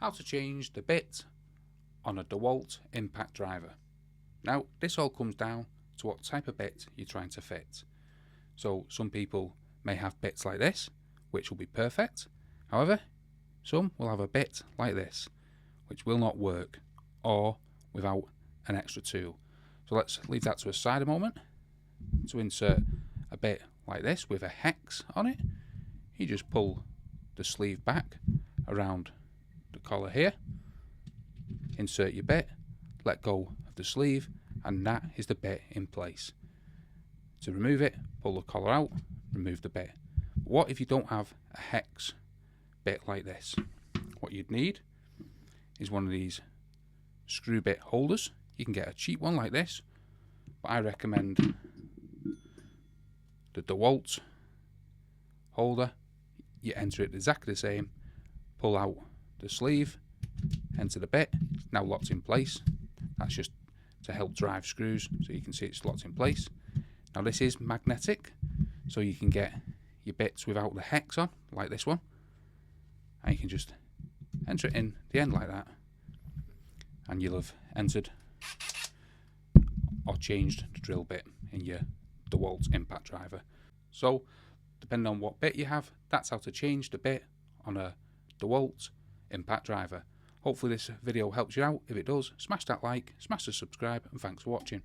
how to change the bit on a DeWALT Impact Driver. Now this all comes down to what type of bit you're trying to fit. So some people may have bits like this, which will be perfect. However, some will have a bit like this, which will not work, or without an extra tool. So let's leave that to a side a moment. To insert a bit like this with a hex on it, you just pull the sleeve back around the collar here, insert your bit, let go of the sleeve, and that is the bit in place. To remove it, pull the collar out, remove the bit. But what if you don't have a hex bit like this? What you'd need is one of these screw bit holders. You can get a cheap one like this, but I recommend the DeWALT holder. You enter it exactly the same, pull out the sleeve, enter the bit, it's now locked in place. That's just to help drive screws, so you can see it's locked in place. Now this is magnetic, so you can get your bits without the hex on, like this one, and you can just enter it in the end like that, and you'll have entered or changed the drill bit in your DeWALT Impact Driver. So depending on what bit you have, that's how to change the bit on a DeWALT Impact Driver. Hopefully this video helps you out. If it does, smash that like, smash the subscribe, and thanks for watching.